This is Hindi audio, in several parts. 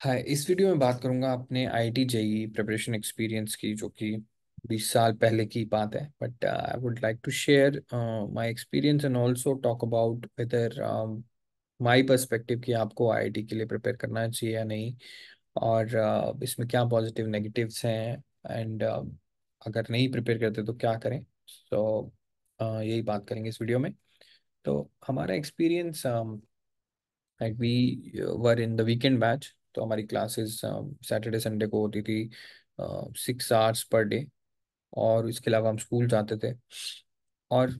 हाय, इस वीडियो में बात करूंगा अपने आईआईटी जेईई प्रिपरेशन एक्सपीरियंस की, जो कि 20 साल पहले की बात है। But I would like to share my experience and also talk about whether my perspective कि आपको आईआईटी के लिए प्रिपेयर करना चाहिए या नहीं, और इसमें क्या पॉजिटिव नेगेटिव्स हैं, एंड अगर नहीं प्रिपेयर करते तो क्या करें। सो यही बात करेंगे इस वीडियो में। तो हमारा experience, like we were in the weekend batch. तो हमारी क्लासेस सैटरडे संडे को होती थी, 6 आवर्स पर डे। और इसके अलावा हम स्कूल जाते थे। और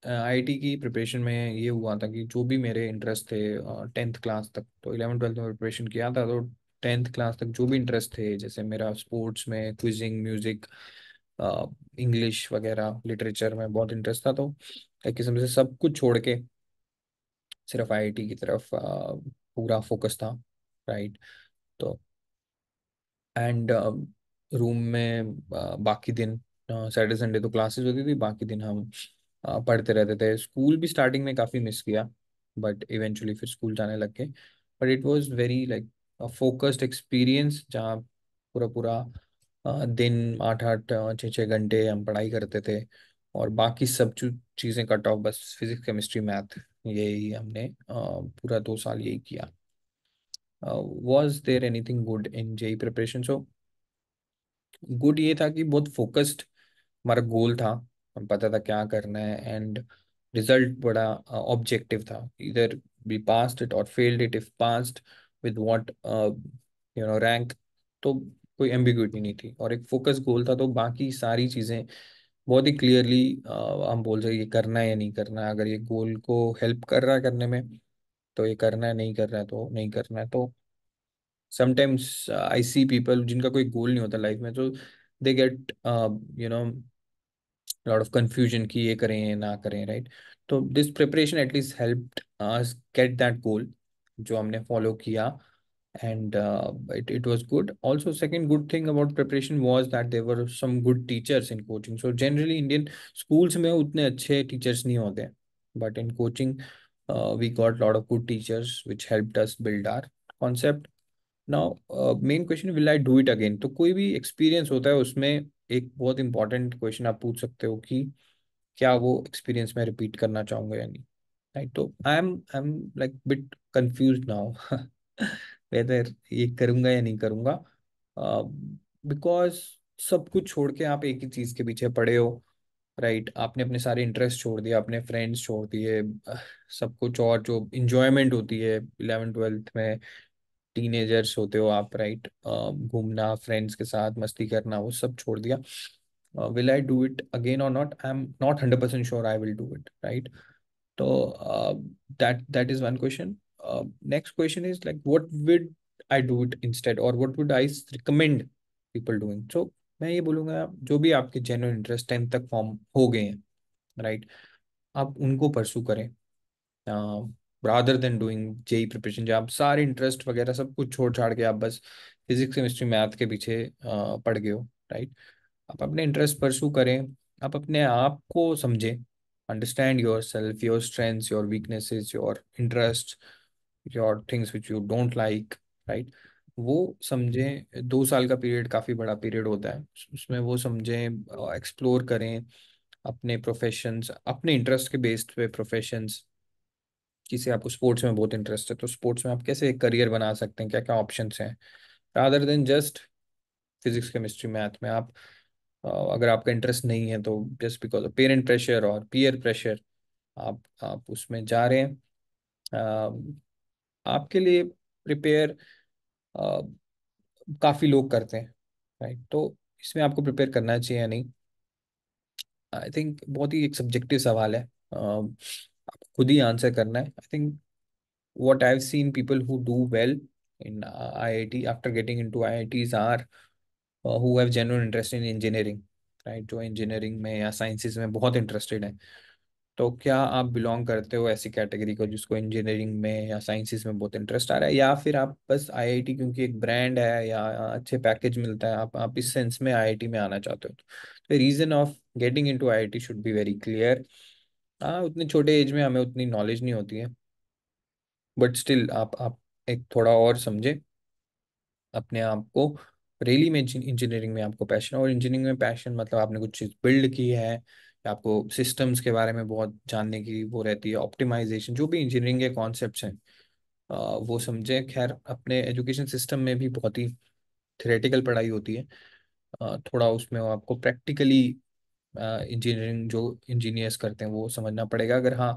आईआईटी की प्रिपरेशन में ये हुआ था कि जो भी मेरे इंटरेस्ट थे 10th क्लास तक, तो 11th 12th में प्रिपरेशन किया था, तो 10th क्लास तक जो भी इंटरेस्ट थे, जैसे मेरा स्पोर्ट्स में, क्विजिंग, म्यूजिक, इंग्लिश वगैरह, लिटरेचर में बहुत इंटरेस्ट था। तो एक किस्म से सब कुछ छोड़ के सिर्फ आईआईटी की तरफ पूरा फोकस था। राइट। तो एंड रूम में बाकी दिन, सैटरडे संडे तो क्लासेस होती थी, बाकी दिन हम पढ़ते रहते थे। स्कूल भी स्टार्टिंग में काफ़ी मिस किया, बट इवेंचुअली फिर स्कूल जाने लग गए। But it was very like focused experience, जहाँ पूरा पूरा दिन 8 8 6 6 घंटे हम पढ़ाई करते थे। और बाकी सब चीज़ें कट ऑफ, बस फिजिक्स केमिस्ट्री मैथ, यही हमने पूरा 2 साल यही किया। Was there anything good in JEE preparation? So good ये था कि बहुत फोकस्ड हमारा गोल था, हम पता था क्या करना है, एंड रिजल्ट बड़ा ऑब्जेक्टिव था। इधर वी पास्ड इट और failed it. If passed with what rank, तो कोई एम्बिग्विटी नहीं थी, और एक फोकस गोल था। तो बाकी सारी चीज़ें बहुत ही क्लियरली हम बोल रहे ये करना है या नहीं करना है। अगर ये गोल को हेल्प कर रहा है करने में, तो ये करना है, नहीं कर रहा है तो नहीं करना है। तो समटाइम्स आई सी पीपल जिनका कोई गोल नहीं होता लाइफ में, तो they get you know lot of confusion कि ये करें या ना करें। राइट। तो this preparation at least helped us get that goal, जो हमने फॉलो किया। And it was good. Also, second good thing about preparation was that there were some good teachers in coaching. So generally Indian schools में उतने अच्छे teachers नहीं होते, but in coaching we got lot of good teachers which helped us build our concept. Now main question, will I do it again? तो कोई भी एक्सपीरियंस होता है, उसमें एक बहुत इंपॉर्टेंट क्वेश्चन आप पूछ सकते हो कि क्या वो एक्सपीरियंस मैं रिपीट करना चाहूंगा या नहीं। राइट। तो I am like bit confuse now whether ये करूंगा या नहीं करूंगा, बिकॉज सब कुछ छोड़ के आप एक ही चीज के पीछे पड़े हो। राइट। आपने अपने सारे इंटरेस्ट छोड़ दिए, अपने फ्रेंड्स छोड़ दिए, सब कुछ, और जो इंजॉयमेंट होती है 11th 12th में, टीनेजर्स होते हो आप। राइट। घूमना, फ्रेंड्स के साथ मस्ती करना, वो सब छोड़ दिया। Will I do it again or not? I am not 100% sure I will do it. Right. तो that is one question. Next question is like, what would I do it instead, or what would I recommend people doing? So मैं ये बोलूँगा, जो भी आपके जेन्युइन इंटरेस्ट 10th तक फॉर्म हो गए हैं, राइट, आप उनको परसू करें, rather than doing JEE preparation, जहाँ आप सारे इंटरेस्ट वगैरह सब कुछ छोड़ छाड़ के आप बस फिजिक्स केमिस्ट्री मैथ के पीछे पड़ गए हो। राइट। आप अपने इंटरेस्ट परसू करें, आप अपने आप को समझें, understand your self, your strengths, your weaknesses, your interest, your things which you don't like. Right. वो समझें। 2 साल का पीरियड काफ़ी बड़ा पीरियड होता है, उसमें वो समझें, एक्सप्लोर करें अपने प्रोफेशंस, अपने इंटरेस्ट के बेस्ड पे प्रोफेशंस। किसी आपको स्पोर्ट्स में बहुत इंटरेस्ट है, तो स्पोर्ट्स में आप कैसे एक करियर बना सकते हैं, क्या क्या ऑप्शंस हैं, rather than just physics chemistry math में आप अगर आपका इंटरेस्ट नहीं है, तो just because of parent pressure और पीयर प्रेशर आप उसमें जा रहे हैं। आपके लिए प्रिपेयर काफ़ी लोग करते हैं। राइट। तो इसमें आपको प्रिपेयर करना चाहिए या नहीं, आई थिंक बहुत ही एक सब्जेक्टिव सवाल है। आपको खुद ही आंसर करना है। I think what I've seen people who do well in IIT after getting into IITs are who have genuine interest in engineering, right? जो इंजीनियरिंग में या साइंसेज में बहुत इंटरेस्टेड हैं। तो क्या आप बिलोंग करते हो ऐसी कैटेगरी को जिसको इंजीनियरिंग में या साइंसेज में बहुत इंटरेस्ट आ रहा है, या फिर आप बस आईआईटी क्योंकि एक ब्रांड है या अच्छे पैकेज मिलता है, आप इस सेंस में आईआईटी में आना चाहते हो? तो reason of getting into IIT should be very clear. हाँ, उतने छोटे एज में हमें उतनी नॉलेज नहीं होती है, बट स्टिल आप एक थोड़ा और समझे, अपने आप को रियली में इंजीनियरिंग में आपको पैशन, और इंजीनियरिंग में पैशन मतलब आपने कुछ चीज़ बिल्ड की है, या आपको सिस्टम्स के बारे में बहुत जानने की वो रहती है, ऑप्टिमाइजेशन, जो भी इंजीनियरिंग के कॉन्सेप्ट्स हैं वो समझे। खैर अपने एजुकेशन सिस्टम में भी बहुत ही थ्योरेटिकल पढ़ाई होती है, थोड़ा उसमें वो आपको प्रैक्टिकली इंजीनियरिंग जो इंजीनियर्स करते हैं वो समझना पड़ेगा। अगर हाँ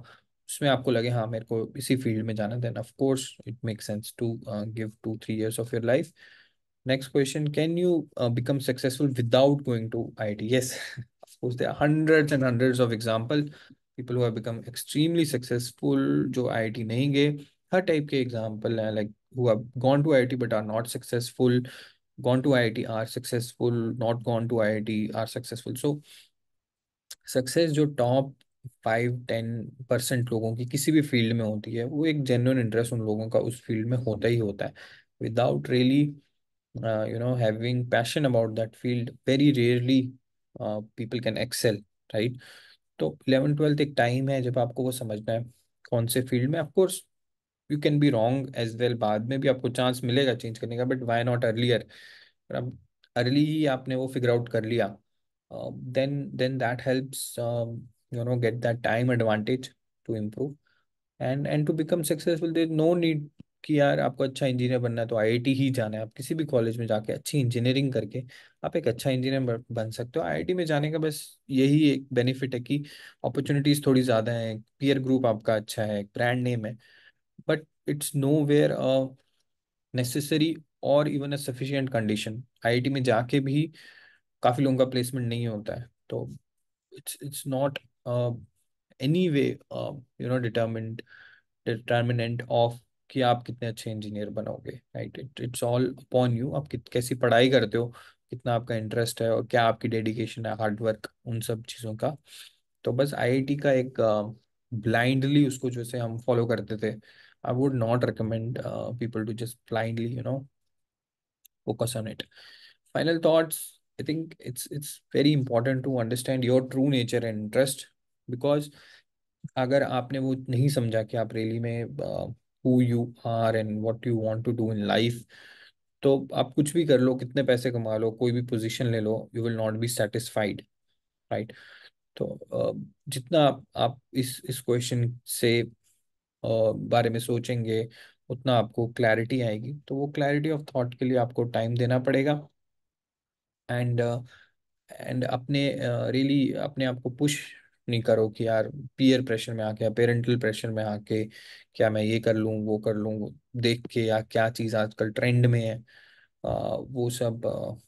उसमें आपको लगे हाँ मेरे को इसी फील्ड में जाना, then of course it make sense to give 2-3 years of your life. Next question, can you become successful without going to IIT? Yes, of course, there are hundreds and hundreds of example people who have become extremely successful जो IIT नहीं गए। हर टाइप के एग्जाम्पल हैं, like who have gone to IIT but are not successful, gone to IIT are successful, not gone to IIT are successful. So success जो टॉप 5-10% लोगों की किसी भी फील्ड में होती है, वो एक जेन्युइन इंटरेस्ट उन लोगों का उस फील्ड में होता ही होता है। Without really having passion about that field, very rarely people can excel, right. तो 11th-12th एक टाइम है जब आपको वो समझना है कौन से फील्ड में। Of course you can be wrong as well, बाद में भी आपको चांस मिलेगा चेंज करने का, बट वाई नॉट अर्लियर। अब अर्ली ही आपने वो फिगर आउट कर लिया, then that helps get that time advantage to improve and to become successful. There is no need कि यार आपको अच्छा इंजीनियर बनना है तो आईआईटी ही जाना है। आप किसी भी कॉलेज में जाके अच्छी इंजीनियरिंग करके आप एक अच्छा इंजीनियर बन सकते हो। आईआईटी में जाने का बस यही एक बेनिफिट है कि अपॉर्चुनिटीज थोड़ी ज़्यादा है, पीयर ग्रुप आपका अच्छा है, ब्रांड नेम है, but it's nowhere necessary or even a sufficient condition. IIT में जाके भी काफ़ी लोगों का प्लेसमेंट नहीं होता है, तो it's not any way determinant of कि आप कितने अच्छे इंजीनियर बनोगे, right. It's all upon you, आप कैसी पढ़ाई करते हो, कितना आपका इंटरेस्ट है और क्या आपकी डेडिकेशन है, हार्डवर्क, उन सब चीज़ों का। तो बस आईआईटी का एक ब्लाइंडली उसको जैसे हम फॉलो करते थे, I would not recommend people to just blindly focus on it. Final thoughts. I think it's very important to understand your true nature and interest, because अगर आपने वो नहीं समझा कि आप रियली में who you are and what you want to do in life, तो आप कुछ भी कर लो, कितने पैसे कमा लो, कोई भी पोजीशन ले लो, you will not be satisfied, right. तो जितना आप इस क्वेश्चन से बारे में सोचेंगे, उतना आपको क्लैरिटी आएगी। तो वो क्लैरिटी ऑफ थॉट के लिए आपको टाइम देना पड़ेगा, एंड एंड अपने रियली अपने आप को पुश नहीं करो कि यार पीयर प्रेशर में आके या पेरेंटल प्रेशर में आके क्या मैं ये कर लूँ वो कर लूँ देख के, या क्या चीज़ आजकल ट्रेंड में है, वो सब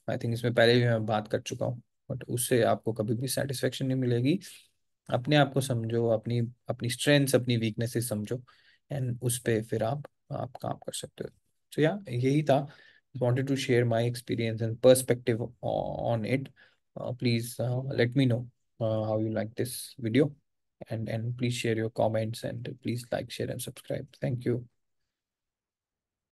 आई थिंक इसमें पहले भी मैं बात कर चुका हूँ, बट उससे आपको कभी भी सेटिस्फेक्शन नहीं मिलेगी। अपने आप को समझो, अपनी अपनी स्ट्रेंथ्स अपनी वीकनेसेस समझो, एंड उस पे फिर आप काम कर सकते हो। तो या यही था, wanted to share my experience and perspective on it. Please let me know how you like this video, and please share your comments, and please like, share, and subscribe. Thank you.